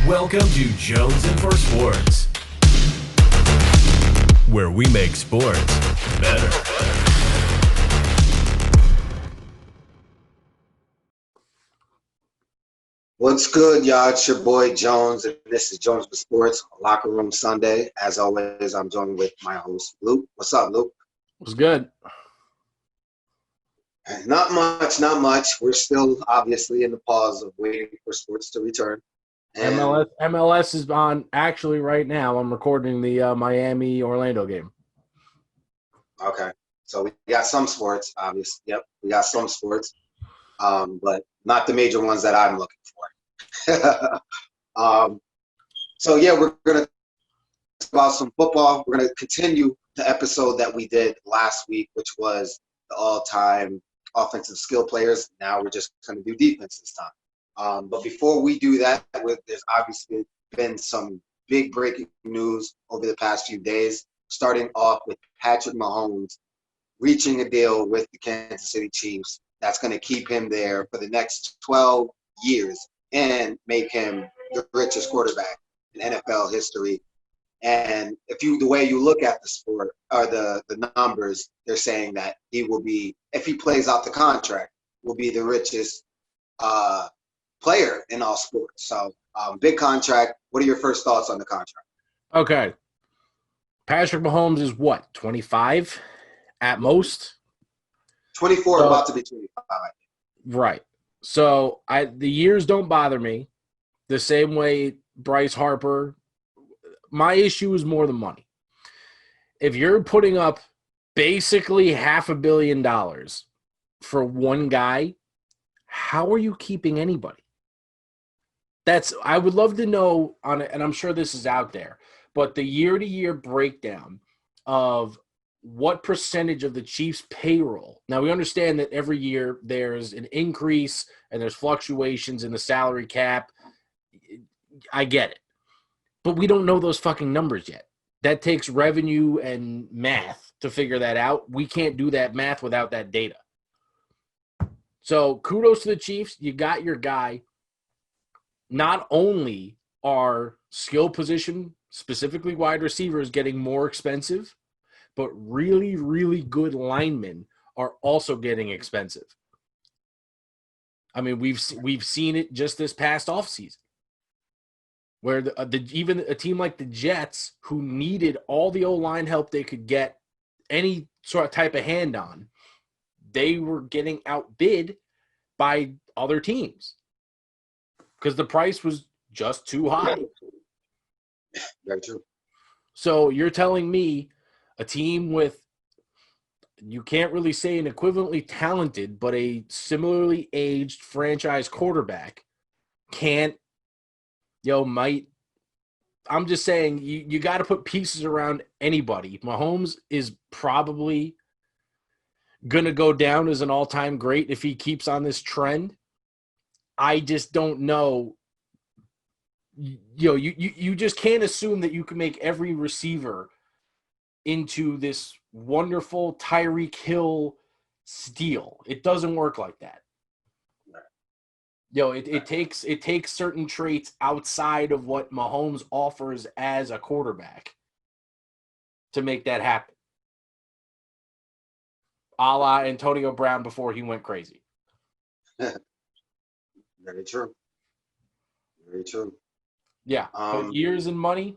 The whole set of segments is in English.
Welcome to Jonesing for Sports, where we make sports better. What's good, y'all? It's your boy Jones, and this is Jones for Sports Locker Room Sunday. As always, I'm joined with my host, Luke. What's up, Luke? What's good? Not much. We're still obviously in the pause of waiting for sports to return. And MLS is on actually right now. I'm recording the Miami-Orlando game. Okay. So we got some sports, obviously. Yep, we got some sports, but not the major ones that I'm looking for. So we're going to talk about some football. We're going to continue the episode that we did last week, which was the all-time offensive skill players. Now we're just going to do defense this time. But before we do that, there's obviously been some big breaking news over the past few days, starting off with Patrick Mahomes reaching a deal with the Kansas City Chiefs that's going to keep him there for the next 12 years and make him the richest quarterback in NFL history. And the way you look at the sport or the numbers, they're saying that he will be, if he plays out the contract, will be the richest player in all sports. So big contract. What are your first thoughts on the contract? Okay. Patrick Mahomes is what, 25 at most? 24, about to be 25, I think. Right. So the years don't bother me the same way Bryce Harper. My issue is more the money. If you're putting up basically $500 million for one guy, how are you keeping anybody? I would love to know and I'm sure this is out there, but the year-to-year breakdown of what percentage of the Chiefs' payroll. Now, we understand that every year there's an increase and there's fluctuations in the salary cap. I get it. But we don't know those fucking numbers yet. That takes revenue and math to figure that out. We can't do that math without that data. So kudos to the Chiefs. You got your guy. Not only are skill position, specifically wide receivers, getting more expensive, but really, really good linemen are also getting expensive. I mean, we've seen it just this past offseason, where even a team like the Jets, who needed all the O-line help they could get any sort of type of hand on, they were getting outbid by other teams because the price was just too high. Very true. So you're telling me a team with, you can't really say an equivalently talented, but a similarly aged franchise quarterback I'm just saying you got to put pieces around anybody. Mahomes is probably going to go down as an all-time great if he keeps on this trend. I just don't know. You just can't assume that you can make every receiver into this wonderful Tyreek Hill steal. It doesn't work like that. It takes certain traits outside of what Mahomes offers as a quarterback to make that happen. A la Antonio Brown before he went crazy. Very true. Very true. Yeah. But years and money,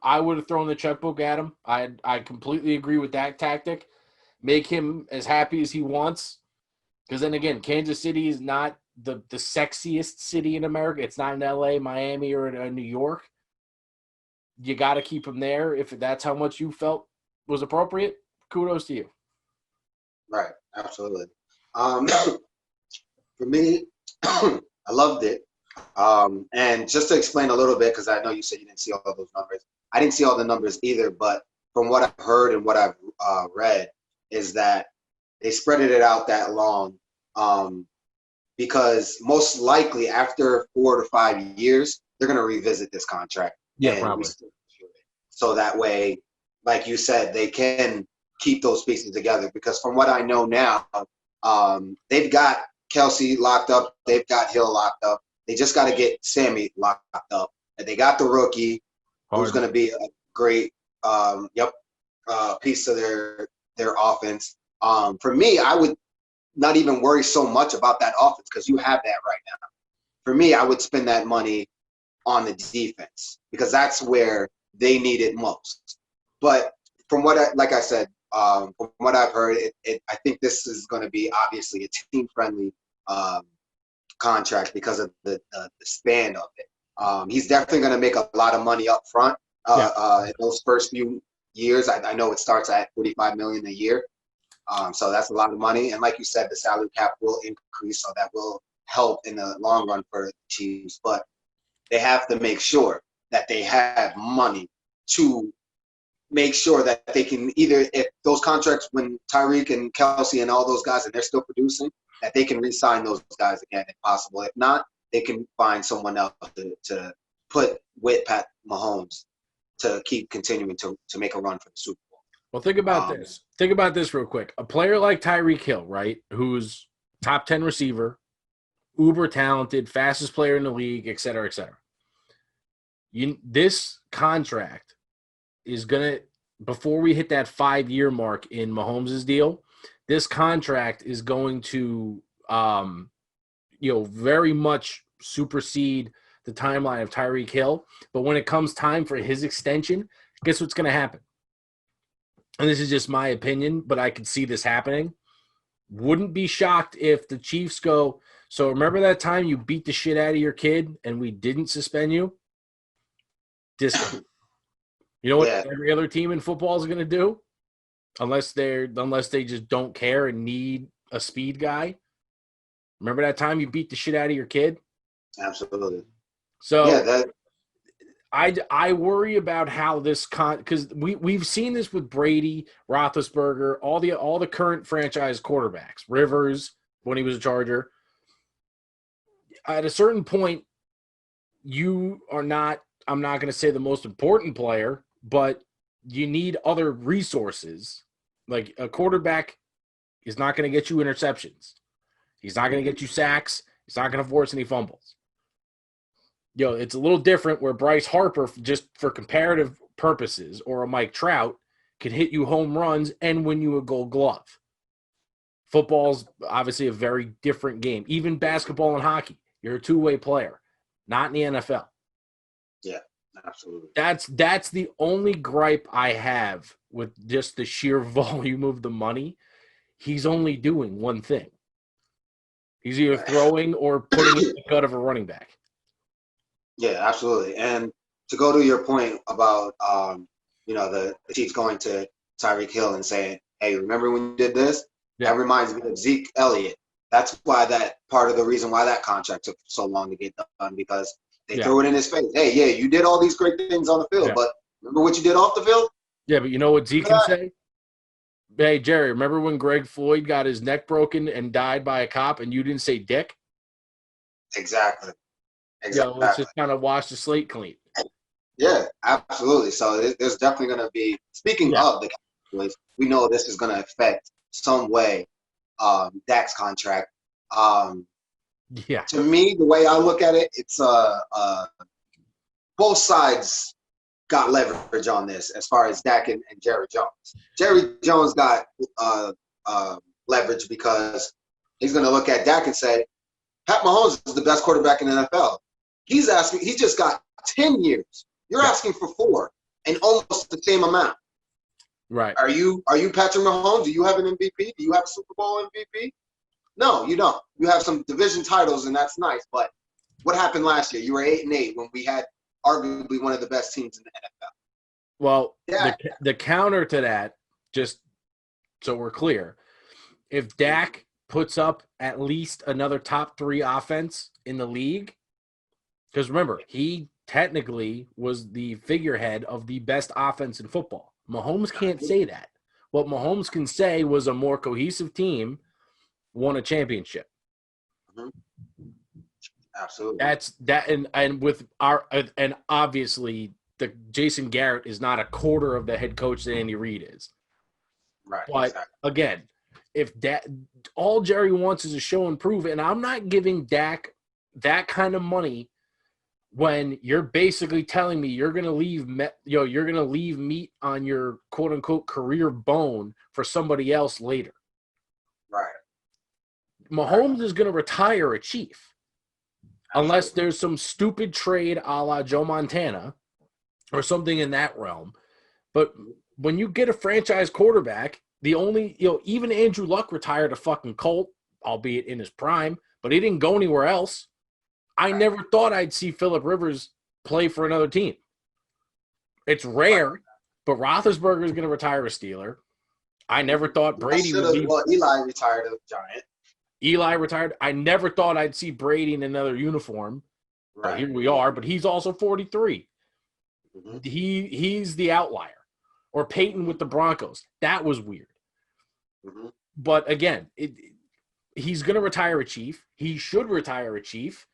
I would have thrown the checkbook at him. I completely agree with that tactic. Make him as happy as he wants. Because then again, Kansas City is not the sexiest city in America. It's not in LA, Miami, or New York. You got to keep him there. If that's how much you felt was appropriate, kudos to you. Right. Absolutely. For me, I loved it. And just to explain a little bit, because I know you said you didn't see all those numbers. I didn't see all the numbers either, but from what I've heard and what I've read is that they spreaded it out that long because most likely after 4 to 5 years, they're going to revisit this contract. Yeah, probably. So that way, like you said, they can keep those pieces together because from what I know now, they've got Kelsey locked up. They've got Hill locked up. They just got to get Sammy locked up. And they got the rookie, who's going to be a great piece of their offense. For me, I would not even worry so much about that offense because you have that right now. For me, I would spend that money on the defense because that's where they need it most. But from what from what I've heard, I think this is going to be obviously a team-friendly contract because of the span of it. He's definitely going to make a lot of money up front in those first few years. I know it starts at $45 million a year, so that's a lot of money. And like you said, the salary cap will increase, so that will help in the long run for the Chiefs. But they have to make sure that they have money to make sure that they can either, if those contracts, when Tyreek and Kelsey and all those guys, and they're still producing, that they can re-sign those guys again if possible. If not, they can find someone else to put with Pat Mahomes to keep continuing to make a run for the Super Bowl. Well, think about this. Think about this real quick. A player like Tyreek Hill, right, who's top 10 receiver, uber talented, fastest player in the league, et cetera, et cetera. This contract is going to, before we hit that 5-year mark in Mahomes' deal, this contract is going to, very much supersede the timeline of Tyreek Hill. But when it comes time for his extension, guess what's going to happen? And this is just my opinion, but I could see this happening. Wouldn't be shocked if the Chiefs go, so remember that time you beat the shit out of your kid and we didn't suspend you? Discount. You know what every other team in football is going to do? Unless they just don't care and need a speed guy. Remember that time you beat the shit out of your kid? Absolutely. So I worry about how this because we've seen this with Brady, Roethlisberger, all the current franchise quarterbacks, Rivers when he was a Charger. At a certain point, you are not. I'm not going to say the most important player, but you need other resources. Like a quarterback is not going to get you interceptions. He's not going to get you sacks. He's not going to force any fumbles. It's a little different where Bryce Harper, just for comparative purposes, or a Mike Trout, can hit you home runs and win you a Gold Glove. Football's obviously a very different game. Even basketball and hockey, you're a two-way player, not in the NFL. Yeah, absolutely. That's the only gripe I have with just the sheer volume of the money. He's only doing one thing. He's either throwing or putting it in the gut of a running back. Yeah, absolutely. And to go to your point about the Chiefs going to Tyreek Hill and saying, "Hey, remember when you did this?" Yeah. That reminds me of Zeke Elliott. That's why that part of the reason why that contract took so long to get done, because they threw it in his face. Hey, yeah, you did all these great things on the field, but remember what you did off the field? Yeah, but you know what Zeke can say? Hey, Jerry, remember when Greg Floyd got his neck broken and died by a cop and you didn't say dick? Exactly. Let's just kind of wash the slate clean. Yeah, absolutely. So there's definitely going to be, speaking of the Cowboys, we know this is going to affect some way Dak's contract. To me, the way I look at it, it's both sides got leverage on this as far as Dak and Jerry Jones. Jerry Jones got leverage because he's going to look at Dak and say, Pat Mahomes is the best quarterback in the NFL. He just got 10 years. You're asking for 4 and almost the same amount. Right. Are you Patrick Mahomes? Do you have an MVP? Do you have a Super Bowl MVP? No, you don't. You have some division titles, and that's nice. But what happened last year? You were 8-8 when we had arguably one of the best teams in the NFL. Well, the counter to that, just so we're clear, if Dak puts up at least another top 3 offense in the league, because remember, he technically was the figurehead of the best offense in football. Mahomes can't say that. What Mahomes can say was a more cohesive team won a championship. Mm-hmm. Absolutely. That's that, and with and obviously the Jason Garrett is not a quarter of the head coach that Andy Reid is. Right. But exactly. again, if all Jerry wants is a show and prove, and I'm not giving Dak that kind of money when you're basically telling me you're gonna leave meat on your quote unquote career bone for somebody else later. Right. Mahomes is gonna retire a Chief. Unless there's some stupid trade a la Joe Montana or something in that realm. But when you get a franchise quarterback, even Andrew Luck retired a fucking Colt, albeit in his prime, but he didn't go anywhere else. I never thought I'd see Phillip Rivers play for another team. It's rare, but Roethlisberger is going to retire a Steeler. I never thought Brady would leave. Well, Eli retired a Giant. Eli retired. I never thought I'd see Brady in another uniform. Right. But here we are. But he's also 43. Mm-hmm. He's the outlier. Or Peyton with the Broncos. That was weird. Mm-hmm. But again, he's going to retire a Chief. He should retire a Chief.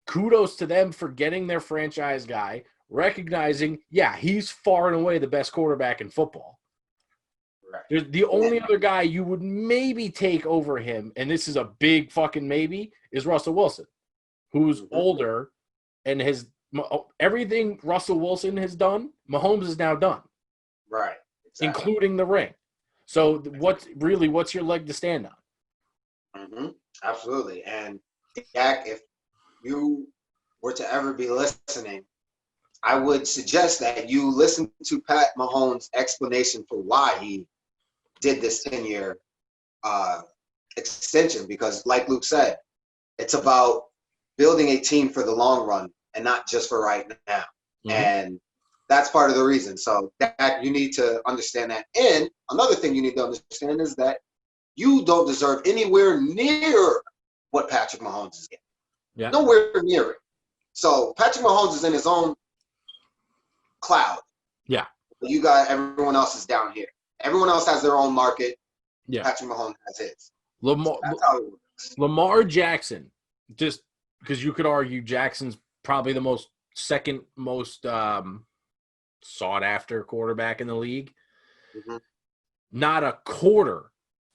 Kudos to them for getting their franchise guy, recognizing, he's far and away the best quarterback in football. Right. The only other guy you would maybe take over him, and this is a big fucking maybe, is Russell Wilson, who's older and has everything Russell Wilson has done, Mahomes is now done. Right. Exactly. Including the ring. So what's your leg to stand on? Mm-hmm. Absolutely. And Dak, if you were to ever be listening, I would suggest that you listen to Pat Mahomes' explanation for why he did this 10-year extension, because like Luke said, it's about building a team for the long run and not just for right now. Mm-hmm. And that's part of the reason. So that you need to understand that. And another thing you need to understand is that you don't deserve anywhere near what Patrick Mahomes is getting. Yeah. Nowhere near it. So Patrick Mahomes is in his own cloud. Yeah. But you got everyone else is down here. Everyone else has their own market. Yeah. Patrick Mahomes has his. That's how it works. Lamar Jackson, just because you could argue Jackson's probably the second most sought after quarterback in the league. Mm-hmm. Not a quarter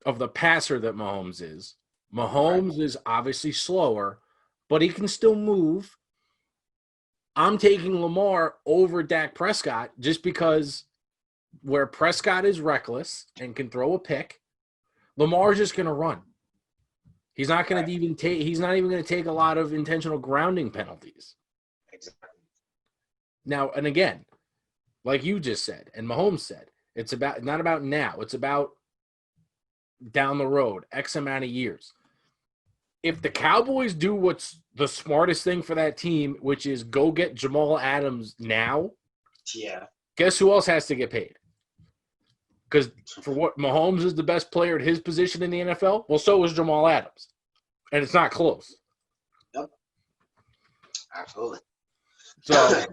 of the passer that Mahomes is. Mahomes is obviously slower, but he can still move. I'm taking Lamar over Dak Prescott just because where Prescott is reckless and can throw a pick, Lamar's just going to run. He's not going to even take. He's not even going to take a lot of intentional grounding penalties. Exactly. Now, and again, like you just said, and Mahomes said, it's about not about now. It's about down the road, X amount of years. If the Cowboys do what's the smartest thing for that team, which is go get Jamal Adams now, guess who else has to get paid? Because for what Mahomes is the best player at his position in the NFL, well, so is Jamal Adams. And it's not close. Yep. Absolutely. So,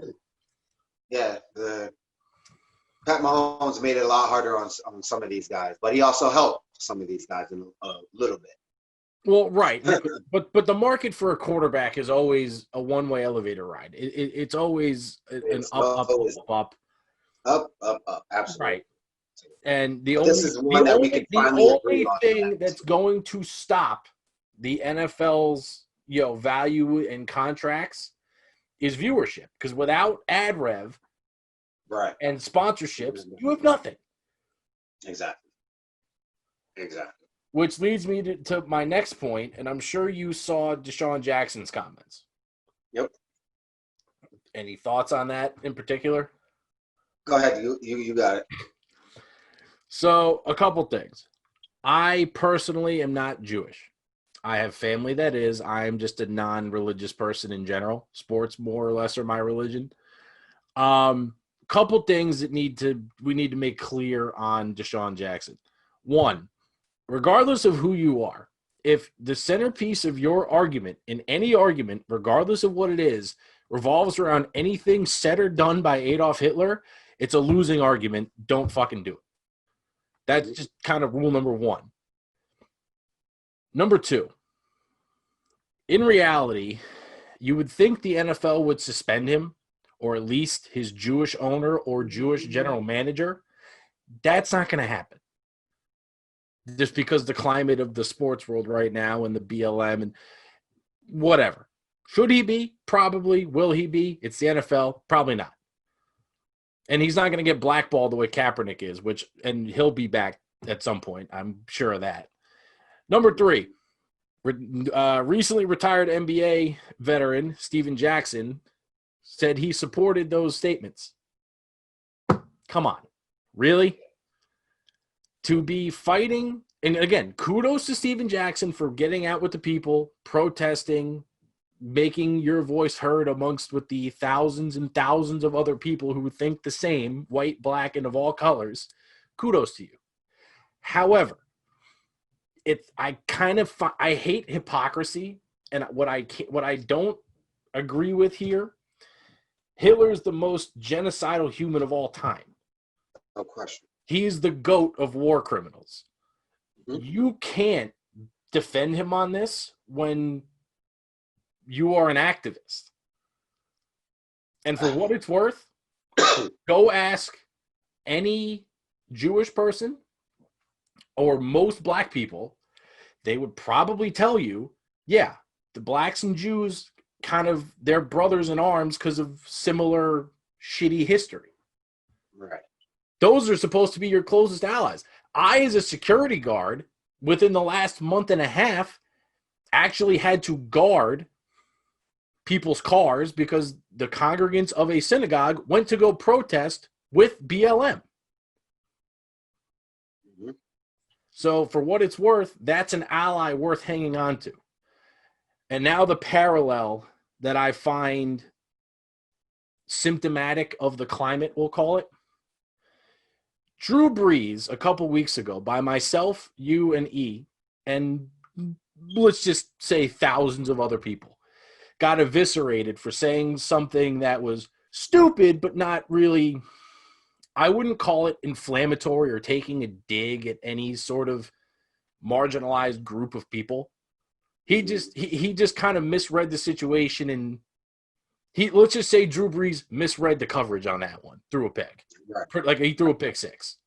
Pat Mahomes made it a lot harder on some of these guys, but he also helped some of these guys in a little bit. Well, right, but the market for a quarterback is always a one-way elevator ride. It's always an up. Absolutely. Right. And the only thing that's going to stop the NFL's value and contracts is viewership, because without ad rev, and sponsorships, you have nothing. Exactly. Which leads me to my next point, and I'm sure you saw Deshaun Jackson's comments. Yep. Any thoughts on that in particular? Go ahead. You got it. So, a couple things. I personally am not Jewish. I have family that is. I am just a non-religious person in general. Sports more or less are my religion. Couple things that we need to make clear on Deshaun Jackson. One, regardless of who you are, if the centerpiece of your argument, in any argument, regardless of what it is, revolves around anything said or done by Adolf Hitler, it's a losing argument. Don't fucking do it. That's just kind of rule number one. Number two, in reality, you would think the NFL would suspend him, or at least his Jewish owner or Jewish general manager. That's not going to happen. just because the climate of the sports world right now and the BLM and whatever. Should he be? Probably. Will he be? It's the NFL. Probably not. And he's not going to get blackballed the way Kaepernick is, and he'll be back at some point. I'm sure of that. Number 3, recently retired NBA veteran Steven Jackson said he supported those statements. Come on. Really? To be fighting, and again, kudos to Steven Jackson for getting out with the people, protesting, making your voice heard amongst with the thousands and thousands of other people who think the same, white, black, and of all colors. Kudos to you. However, I hate hypocrisy, and what I don't agree with here. Hitler's the most genocidal human of all time. No question. He's the GOAT of war criminals. Mm-hmm. You can't defend him on this when you are an activist. And for what it's worth, go ask any Jewish person or most black people. They would probably tell you, yeah, the blacks and Jews they're brothers in arms because of similar shitty history. Right. Those are supposed to be your closest allies. I, as a security guard, within the last month and a half, actually had to guard people's cars because the congregants of a synagogue went to go protest with BLM. Mm-hmm. So for what it's worth, that's an ally worth hanging on to. And now the parallel that I find symptomatic of the climate, we'll call it. Drew Brees, a couple weeks ago, by myself, you, and E, and let's just say thousands of other people, got eviscerated for saying something that was stupid, but not really, I wouldn't call it inflammatory or taking a dig at any sort of marginalized group of people. He just kind of misread the situation, and let's just say Drew Brees misread the coverage on that one, threw a pick. Right. Like he threw a pick 6.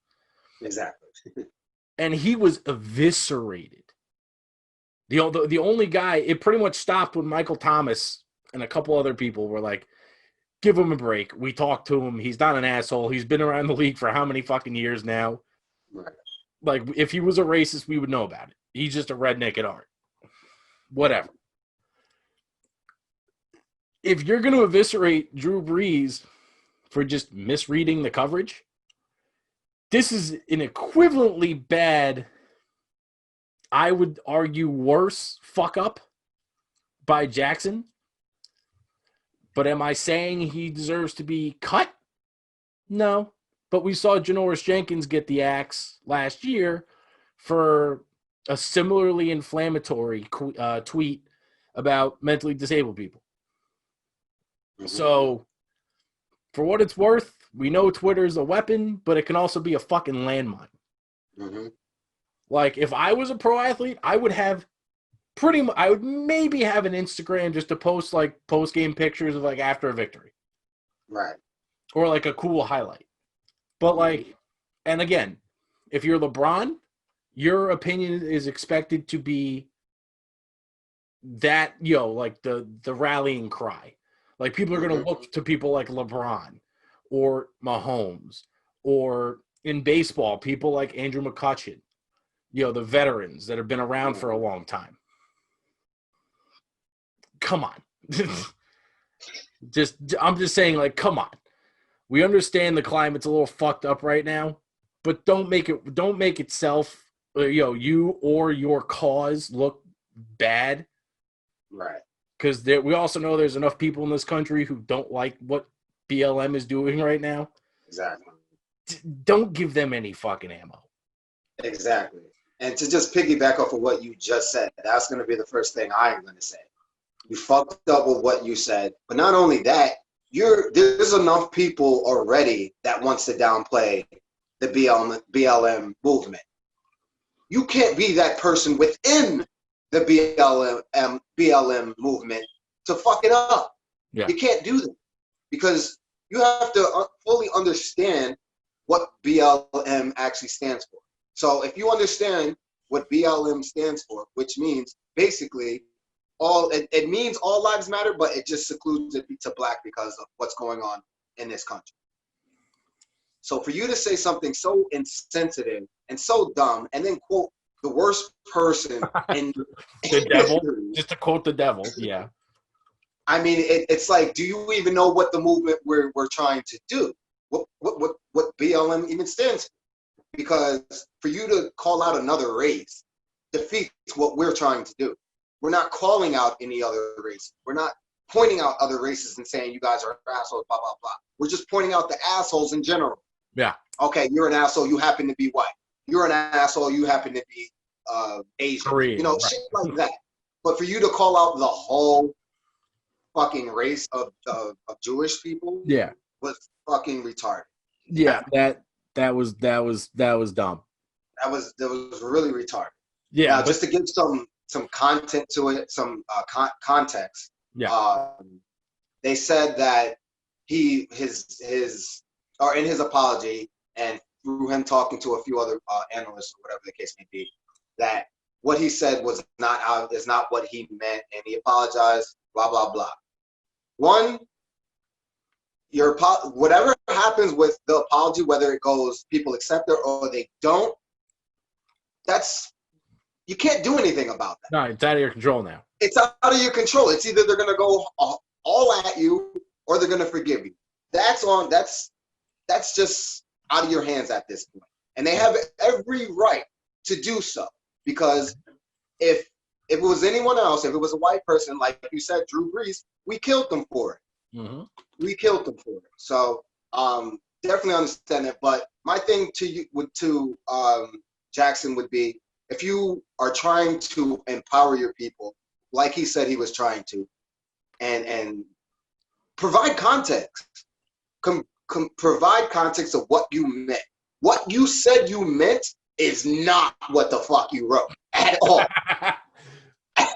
Exactly. And he was eviscerated. The only guy, it pretty much stopped when Michael Thomas and a couple other people were like, give him a break. We talked to him. He's not an asshole. He's been around the league for how many fucking years now? Right. Like, if he was a racist, we would know about it. He's just a redneck at heart. Whatever. If you're going to eviscerate Drew Brees for just misreading the coverage, this is an equivalently bad, I would argue worse, fuck up by Jackson. But am I saying he deserves to be cut? No. But we saw Janoris Jenkins get the axe last year for a similarly inflammatory tweet about mentally disabled people. Mm-hmm. So, for what it's worth, we know Twitter is a weapon, but it can also be a fucking landmine. Mm-hmm. Like, if I was a pro athlete, I would maybe have an Instagram just to post, like, post-game pictures of, like, after a victory. Right. Or, like, a cool highlight. But, like, and again, if you're LeBron, your opinion is expected to be that, like the rallying cry. Like, people are going to look to people like LeBron or Mahomes, or in baseball, people like Andrew McCutchen, the veterans that have been around for a long time. Come on. I'm just saying, like, come on. We understand the climate's a little fucked up right now, but don't make itself, you or your cause look bad. Right. Because we also know there's enough people in this country who don't like what BLM is doing right now. Exactly. Don't give them any fucking ammo. Exactly. And to just piggyback off of what you just said, that's going to be the first thing I'm going to say. You fucked up with what you said. But not only that, there's enough people already that wants to downplay the BLM movement. You can't be that person within the BLM movement to fuck it up. Yeah. You can't do that because you have to fully understand what BLM actually stands for. So if you understand what BLM stands for, which means basically it means all lives matter, but it just secludes it to black because of what's going on in this country. So for you to say something so insensitive and so dumb, and then quote the worst person in the devil, history, just to quote the devil, yeah. I mean, it's like, do you even know what the movement we're trying to do? What BLM even stands for? Because for you to call out another race defeats what we're trying to do. We're not calling out any other race. We're not pointing out other races and saying you guys are assholes, blah, blah, blah. We're just pointing out the assholes in general. Yeah. Okay, you're an asshole, you happen to be white. You're an asshole, you happen to be Asian. Korean, you know, right. Shit like that. But for you to call out the whole fucking race of Jewish people, Yeah, was fucking retarded. yeah, that was dumb. That was really retarded. Yeah, Now, just to give some content to it, some context. Yeah. They said that in his apology, and through him talking to a few other analysts or whatever the case may be, that what he said is not what he meant, and he apologized. Blah blah blah. One, whatever happens with the apology, whether it goes people accept it or they don't, you can't do anything about that. No, it's out of your control now. It's out of your control. It's either they're gonna go all at you or they're gonna forgive you. That's just out of your hands at this point. And they have every right to do so, because if it was anyone else, if it was a white person, like you said, Drew Brees, we killed them for it. Mm-hmm. We killed them for it. So definitely understand that. But my thing to Jackson would be, if you are trying to empower your people, like he said he was trying to, and provide context, provide context of what you meant. What you said you meant is not what the fuck you wrote at all.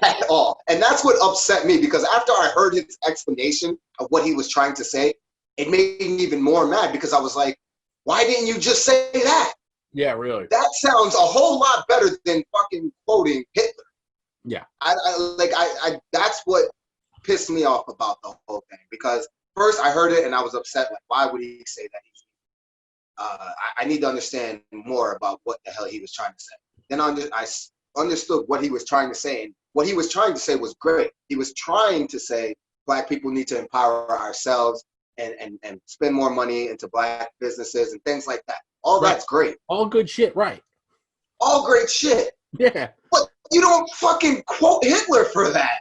At all. And that's what upset me, because after I heard his explanation of what he was trying to say, it made me even more mad, because I was like, why didn't you just say that? Yeah, really. That sounds a whole lot better than fucking quoting Hitler. Yeah. I that's what pissed me off about the whole thing, because first I heard it and I was upset. Like, why would he say that? I need to understand more about what the hell he was trying to say. Then I understood what he was trying to say, and what he was trying to say was great. He was trying to say Black people need to empower ourselves and spend more money into Black businesses and things like that. All right. That's great. All good shit, right? All great shit. Yeah. But you don't fucking quote Hitler for that.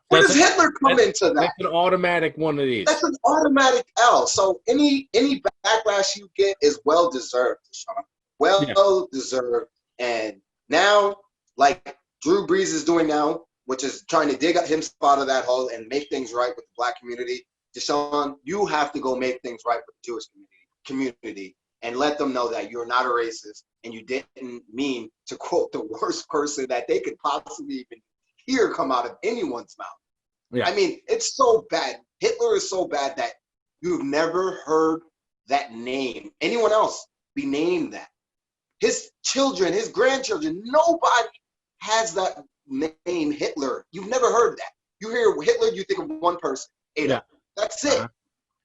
Where does Hitler come into that? That's an automatic one of these. That's an automatic L. So any backlash you get is well deserved, Sean. Well deserved. And now, like Drew Brees is doing now, which is trying to dig himself out of that hole and make things right with the Black community. Deshaun, you have to go make things right with the Jewish community and let them know that you're not a racist and you didn't mean to quote the worst person that they could possibly even hear come out of anyone's mouth. Yeah. I mean, it's so bad. Hitler is so bad that you've never heard that name. Anyone else be named that. His children, his grandchildren, nobody has that name Hitler. You've never heard that. You hear Hitler, you think of one person, Adolf. Yeah. That's it.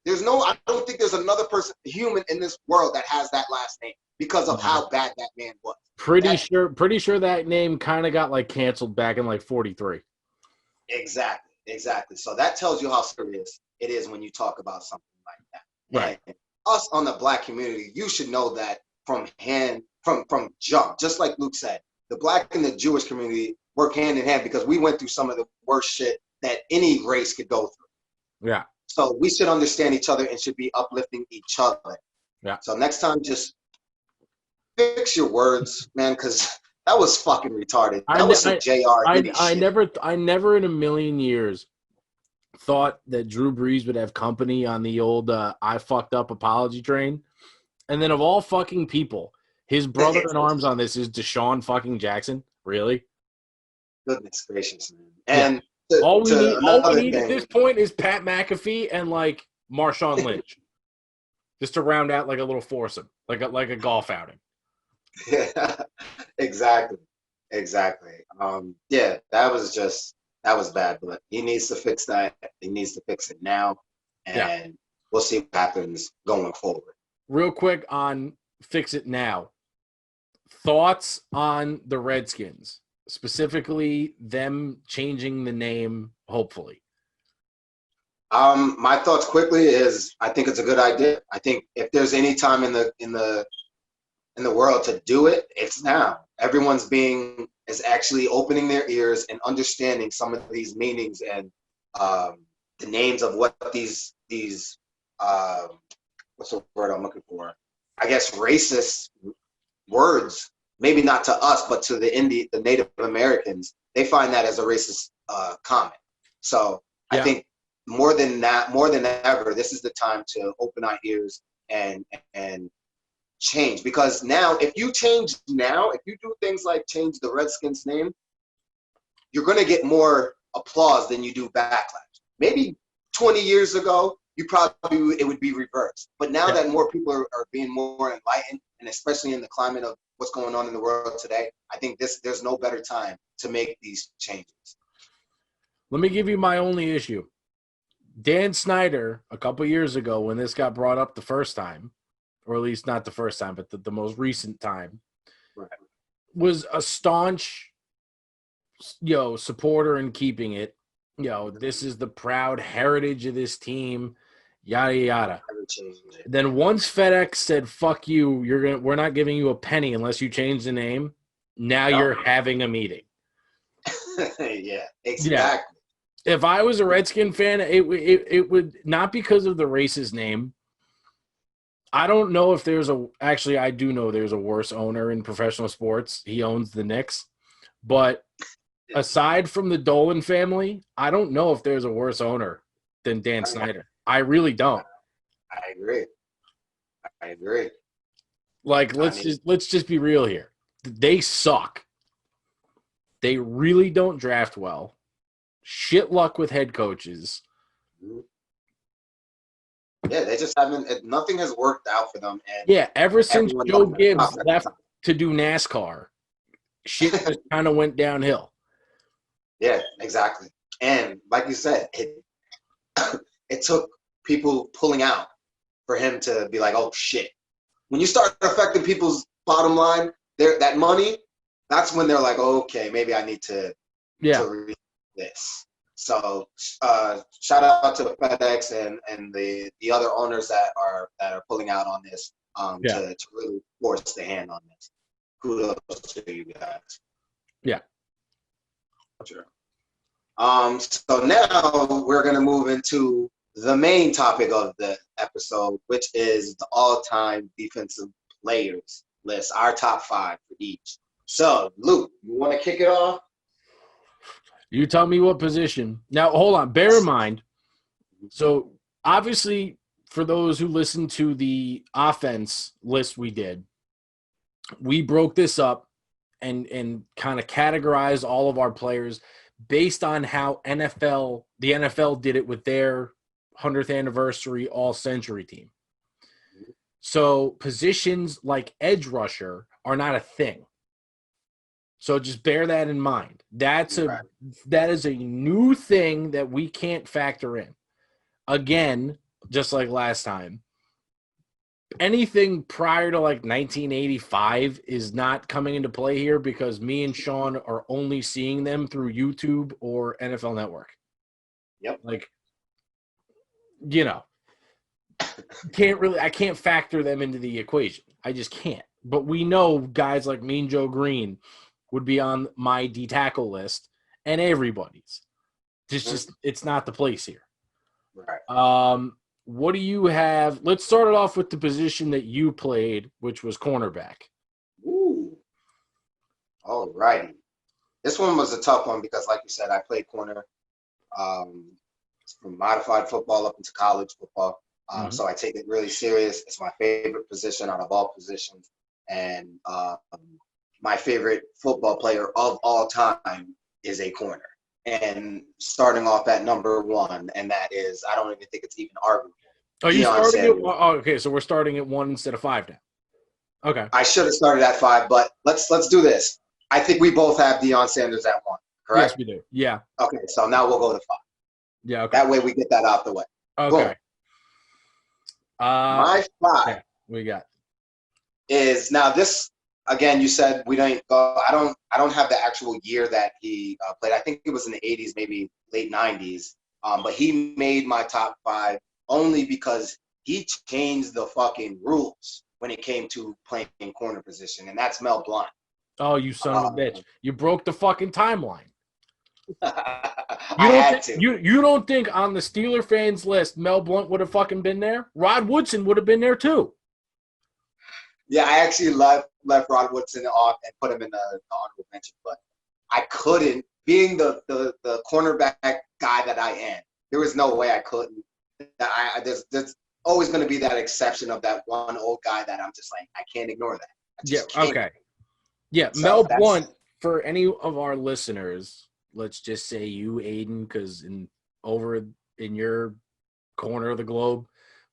I don't think there's another person, human in this world that has that last name because of how bad that man was. Pretty sure that name kind of got like canceled back in like 43. Exactly. So that tells you how serious it is when you talk about something like that. Right. And us on the Black community, you should know that from jump. Just like Luke said, the Black and the Jewish community work hand in hand, because we went through some of the worst shit that any race could go through. Yeah. So we should understand each other and should be uplifting each other. Yeah. So next time, just fix your words, man, because that was fucking retarded. That was some JR. I never in a million years thought that Drew Brees would have company on the old I fucked up apology train. And then of all fucking people, his brother in arms on this is Deshaun fucking Jackson. Really? Goodness gracious, man. And all we need at this point is Pat McAfee and like Marshawn Lynch, just to round out like a little foursome, like a golf outing. Yeah, exactly. Exactly. Yeah, that was bad, but he needs to fix that. He needs to fix it now, Yeah. and we'll see what happens going forward. Real quick on Fix It Now. Thoughts on the Redskins, specifically them changing the name, hopefully. My thoughts quickly is I think it's a good idea. I think if there's any time in the world to do it, it's now. Everyone's is actually opening their ears and understanding some of these meanings and the names of what these what's the word I'm looking for? I guess racist words. Maybe not to us, but to the Native Americans, they find that as a racist comment. So I think more than ever, this is the time to open our ears and change, because now if you do things like change the Redskins name, you're going to get more applause than you do backlash. Maybe 20 years ago it would be reversed, but now that more people are being more enlightened, and especially in the climate of what's going on in the world today, I think there's no better time to make these changes. Let me give you my only issue. Dan Snyder, a couple years ago when this got brought up the first time, or at least not the first time, but the most recent time, was a staunch, supporter in keeping it. This is the proud heritage of this team, yada yada. Then once FedEx said, "Fuck you, we're not giving you a penny unless you change the name," now you're having a meeting. Yeah, exactly. Yeah. If I was a Redskin fan, it would not because of the racist name. I don't know if actually I do know there's a worse owner in professional sports. He owns the Knicks. But aside from the Dolan family, I don't know if there's a worse owner than Dan Snyder. I really don't. I agree. Like, let's just be real here. They suck. They really don't draft well. Shit luck with head coaches. Yeah, they just haven't. Nothing has worked out for them. And ever since Joe Gibbs left to do NASCAR, shit just kind of went downhill. Yeah, exactly. And like you said, it took people pulling out for him to be like, "Oh shit!" When you start affecting people's bottom line, that money, that's when they're like, oh, "Okay, maybe I need to read this." So shout out to FedEx and the other owners that are pulling out on this to really force the hand on this. Kudos to you guys. Yeah. Sure. So now we're gonna move into the main topic of the episode, which is the all-time defensive players list, our top 5 for each. So, Luke, you want to kick it off? You tell me what position. Now, hold on. Bear in mind, so obviously for those who listen to the offense list we did, we broke this up and kind of categorized all of our players based on how the NFL did it with their 100th anniversary all-century team. So positions like edge rusher are not a thing. So just bear that in mind. That is a new thing that we can't factor in. Again, just like last time, anything prior to like 1985 is not coming into play here because me and Sean are only seeing them through YouTube or NFL Network. Yep. Like, I can't factor them into the equation. I just can't. But we know guys like Mean Joe Green would be on my D tackle list and everybody's. Just it's not the place here. Right. What do you have? Let's start it off with the position that you played, which was cornerback. Ooh. All righty. This one was a tough one because, like you said, I played corner from modified football up into college football. So I take it really serious. It's my favorite position out of all positions. And my favorite football player of all time is a corner. And starting off at number 1, and that is, I don't even think it's even arguable. Are you starting at okay, so we're starting at 1 instead of 5 now. Okay. I should have started at 5, but let's do this. I think we both have Deion Sanders at 1, correct? Yes, we do. Yeah. Okay, so now we'll go to 5. Yeah. Okay. That way we get that out the way. Okay. Boom. My 5 yeah, we got is now this again. You said we don't go. I don't have the actual year that he played. I think it was in the 80s, maybe late 90s. But he made my top 5 only because he changed the fucking rules when it came to playing in corner position, and that's Mel Blunt. Oh, you son of a bitch! You broke the fucking timeline. I had to. You don't think on the Steeler fans list Mel Blunt would have fucking been there? Rod Woodson would have been there too. Yeah, I actually left Rod Woodson off and put him in the honorable mention, but I couldn't. Being the cornerback guy that I am, there was no way I couldn't. There's always going to be that exception of that one old guy that I'm just like, I can't ignore that. I just can't. Okay. Yeah, so Mel Blunt, for any of our listeners, let's just say you, Aiden, because over in your corner of the globe,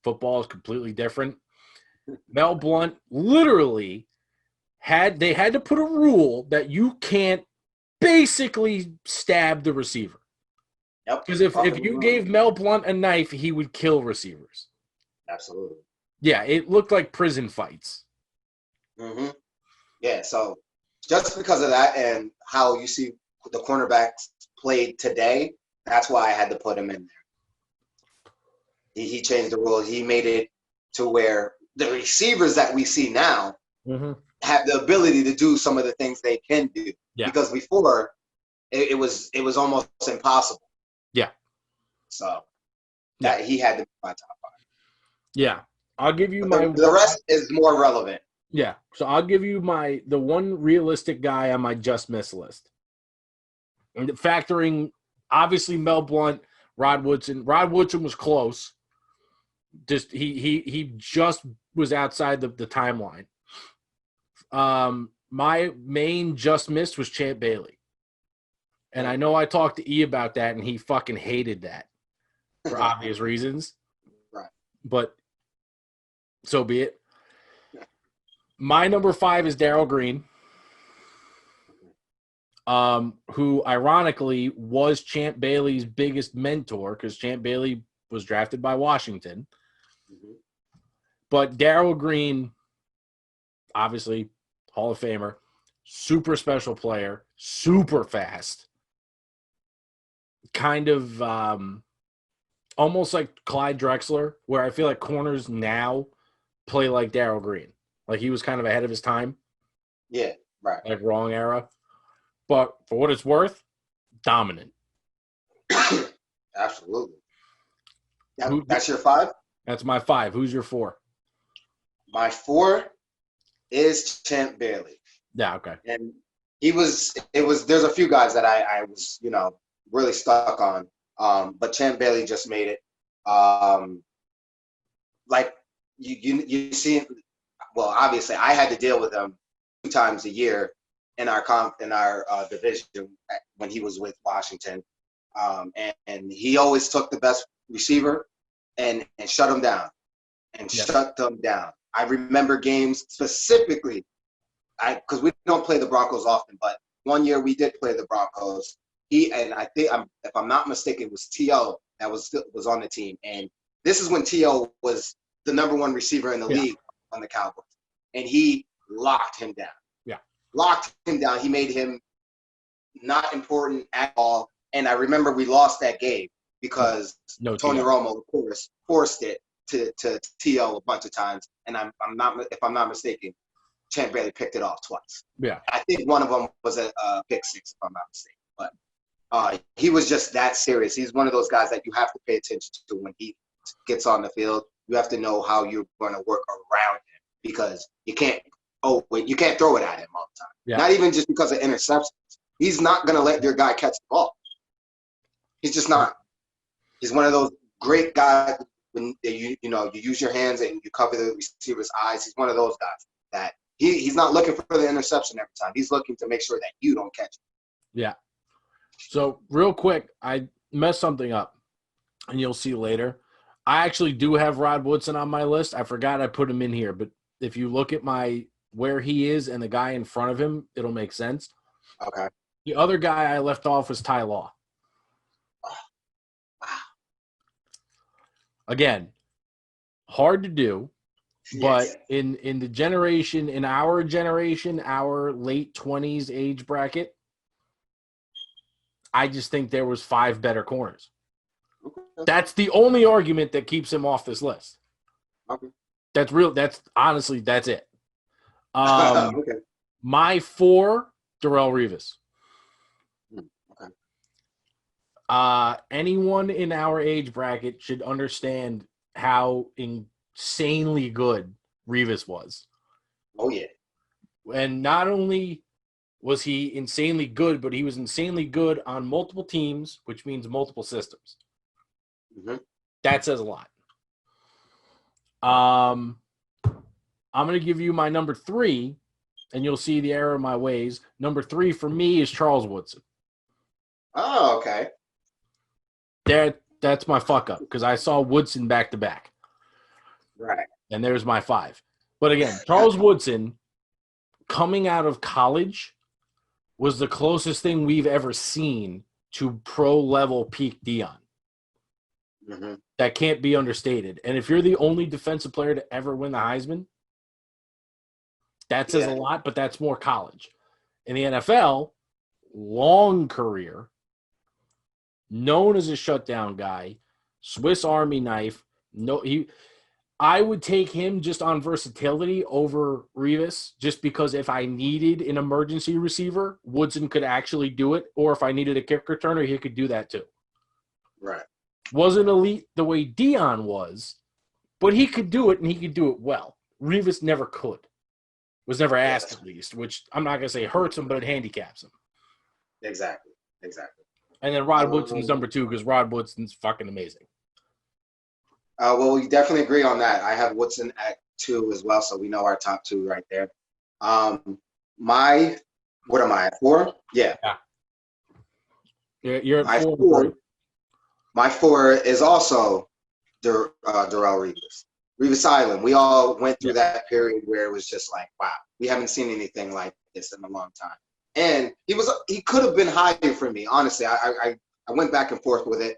football is completely different. Mel Blunt literally had to put a rule that you can't basically stab the receiver. Yep. Because if you gave Mel Blunt a knife, he would kill receivers. Absolutely. Yeah, it looked like prison fights. Mm-hmm. Yeah, so just because of that and how you see the cornerbacks played today, that's why I had to put him in there. He changed the rules. He made it to where the receivers that we see now have the ability to do some of the things they can do. Yeah. Because before, it was almost impossible. Yeah. So that he had to be my top 5. Yeah. I'll give you the rest is more relevant. Yeah. So I'll give you the one realistic guy on my just miss list. And factoring, obviously, Mel Blunt, Rod Woodson. Rod Woodson was close. Just he just was outside the timeline. My main just miss was Champ Bailey. And I know I talked to E about that, and he fucking hated that for obvious reasons. Right. But so be it. My number 5 is Daryl Green, who ironically was Champ Bailey's biggest mentor because Champ Bailey was drafted by Washington. Mm-hmm. But Daryl Green, obviously Hall of Famer, super special player, super fast, kind of almost like Clyde Drexler, where I feel like corners now play like Daryl Green. Like he was kind of ahead of his time. Yeah, right. Like wrong era. But for what it's worth, dominant. Absolutely. That's your 5? That's my 5. Who's your 4? My 4 is Champ Bailey. Yeah, okay. And there's a few guys that I was, really stuck on. But Champ Bailey just made it. Like you see, well, obviously I had to deal with him 2 times a year in our division when he was with Washington. And he always took the best receiver and shut him down shut them down. I remember games specifically, because we don't play the Broncos often, but one year we did play the Broncos. I think, if I'm not mistaken, it was T.O. that was on the team. And this is when T.O. was the number 1 receiver in the league on the Cowboys. And he locked him down. Yeah. Locked him down. He made him not important at all. And I remember we lost that game because Tony Romo, of course, forced it to T.O. a bunch of times. And if I'm not mistaken, Champ Bailey picked it off twice. Yeah. I think one of them was a pick 6, if I'm not mistaken. But he was just that serious. He's one of those guys that you have to pay attention to when he gets on the field. You have to know how you're going to work around him because you can't throw it at him all the time. Yeah. Not even just because of interceptions. He's not going to let your guy catch the ball. He's just not. He's one of those great guys when you use your hands and you cover the receiver's eyes. He's one of those guys that he's not looking for the interception every time. He's looking to make sure that you don't catch it. Yeah. So real quick, I messed something up, and you'll see later. I actually do have Rod Woodson on my list. I forgot I put him in here, but if you look at my where he is and the guy in front of him, it'll make sense. Okay. The other guy I left off was Ty Law. Wow. Again, hard to do, but Yes. in the generation, in our generation, our late 20s age bracket, I just think there was 5 better corners. Okay. That's the only argument that keeps him off this list. Okay. That's real. That's honestly, that's it. Okay. My 4, Darrell Rivas. Okay. Anyone in our age bracket should understand how insanely good Rivas was. Oh yeah. And not only was he insanely good, but he was insanely good on multiple teams, which means multiple systems. Mm-hmm. That says a lot. I'm going to give you my number 3, and you'll see the error of my ways. Number 3 for me is Charles Woodson. Oh, okay. That's my fuck up because I saw Woodson back to back. Right. And there's my 5. But again, Charles Woodson coming out of college was the closest thing we've ever seen to pro-level peak Dion. Mm-hmm. That can't be understated. And if you're the only defensive player to ever win the Heisman, that says a lot, but that's more college. In the NFL, long career, known as a shutdown guy, Swiss Army knife. I would take him just on versatility over Rivas, just because if I needed an emergency receiver, Woodson could actually do it, or if I needed a kick returner, he could do that too. Right. Wasn't elite the way Dion was, but he could do it, and he could do it well. Rivas never could. Was never asked, at least, which I'm not going to say hurts him, but it handicaps him. Exactly. And then Rod Woodson's number 2 because Rod Woodson's fucking amazing. Well, we definitely agree on that. I have Woodson at 2 as well, so we know our top 2 right there. What am I at 4? Yeah. You're at my 4. 4. My 4 is also Darrell Regis. Rivas Island. We all went through that period where it was just like, wow, we haven't seen anything like this in a long time. And he could have been higher for me, honestly. I went back and forth with it.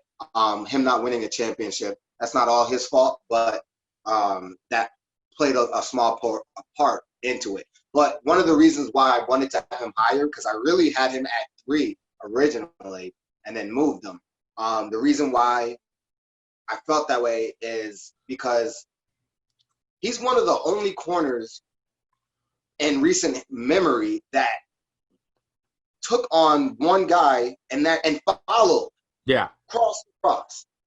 Him not winning a championship, that's not all his fault, but that played a small part into it. But one of the reasons why I wanted to have him higher, because I really had him at 3 originally and then moved him. The reason why I felt that way is because he's one of the only corners in recent memory that took on one guy and followed. Yeah. Cross.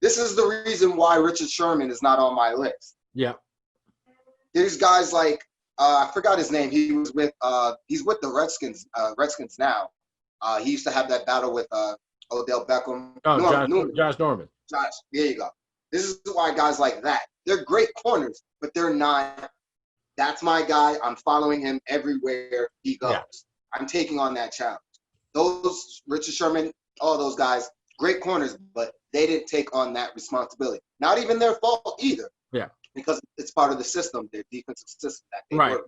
This is the reason why Richard Sherman is not on my list. Yeah. There's guys like I forgot his name. He's with the Redskins now. He used to have that battle with Odell Beckham. Josh Norman. Josh, there you go. This is why guys like that. They're great corners, but they're not. That's my guy. I'm following him everywhere he goes. Yeah. I'm taking on that challenge. Those Richard Sherman, all those guys, great corners, but they didn't take on that responsibility. Not even their fault either. Yeah. Because it's part of the system, their defensive system that they right. work.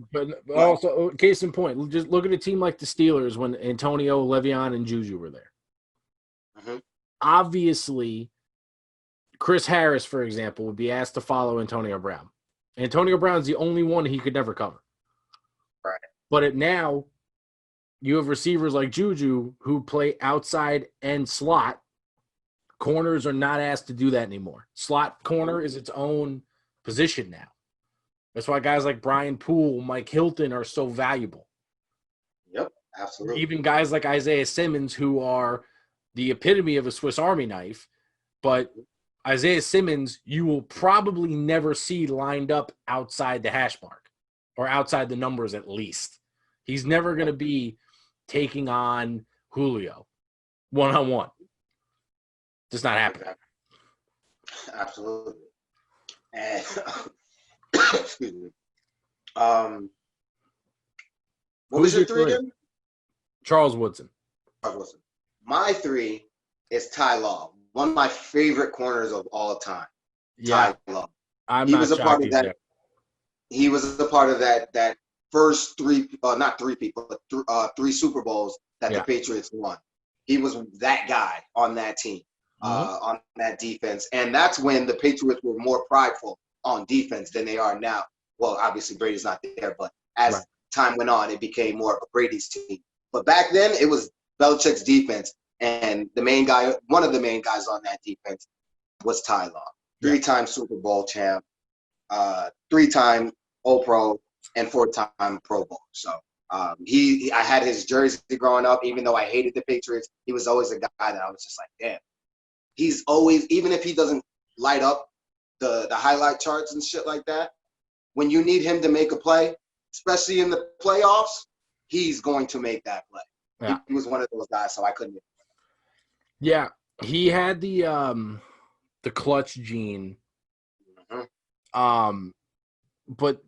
But also, case in point, just look at a team like the Steelers when Antonio, Le'Veon, and Juju were there. Mm-hmm. Obviously, Chris Harris, for example, would be asked to follow Antonio Brown. Antonio Brown's the only one he could never cover. Right. But now you have receivers like Juju who play outside and slot. Corners are not asked to do that anymore. Slot corner is its own position now. That's why guys like Brian Poole, Mike Hilton are so valuable. Yep, absolutely. Even guys like Isaiah Simmons, who are the epitome of a Swiss Army knife, but Isaiah Simmons, you will probably never see lined up outside the hash mark or outside the numbers at least. He's never going to be taking on Julio one-on-one. Just not happening. Absolutely. And excuse me. What was your 3 again? Charles Woodson. My 3 is Ty Law, one of my favorite corners of all time. Yeah. Ty Law. He was a part of that first not three people, but three Super Bowls that the Patriots won. He was that guy on that team, on that defense. And that's when the Patriots were more prideful on defense than they are now. Well, obviously Brady's not there, but as time went on, it became more of a Brady's team. But back then, it was Belichick's defense. And one of the main guys on that defense was Ty Law. 3-time Super Bowl champ, 3-time All-Pro, and 4-time Pro Bowl. So I had his jersey growing up, even though I hated the Patriots. He was always a guy that I was just like, damn. He's always, even if he doesn't light up the highlight charts and shit like that, when you need him to make a play, especially in the playoffs, he's going to make that play. Yeah. He was one of those guys, so I couldn't. Yeah, he had the clutch gene. But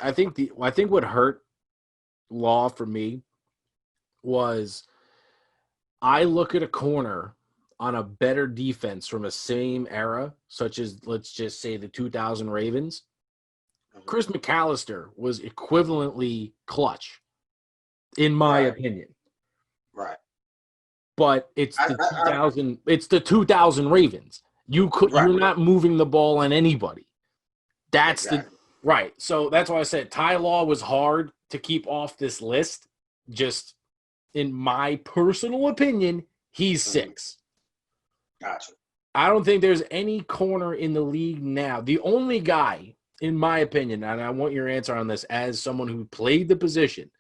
I think what hurt Law for me was I look at a corner on a better defense from a same era, such as, let's just say, the 2000 Ravens. Chris McAllister was equivalently clutch, in my opinion. Right. But it's the 2000 Ravens. You're not moving the ball on anybody. That's right. So that's why I said Ty Law was hard to keep off this list. Just in my personal opinion, he's 6. Gotcha. I don't think there's any corner in the league now. The only guy, in my opinion, and I want your answer on this as someone who played the position,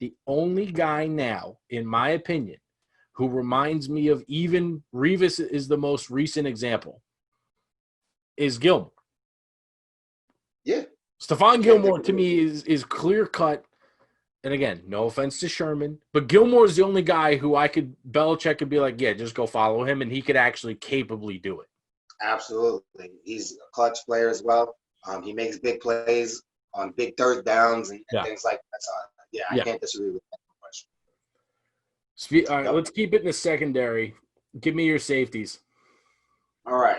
the only guy now, in my opinion, who reminds me of, even Rivas is the most recent example, is Gilmore. Yeah. Stephon Gilmore, to me, is clear-cut. And again, no offense to Sherman, but Gilmore is the only guy who Belichick could be like, yeah, just go follow him, and he could actually capably do it. Absolutely. He's a clutch player as well. He makes big plays on big third downs and things like that. So, I can't disagree with that question. All right, let's keep it in the secondary. Give me your safeties. All right.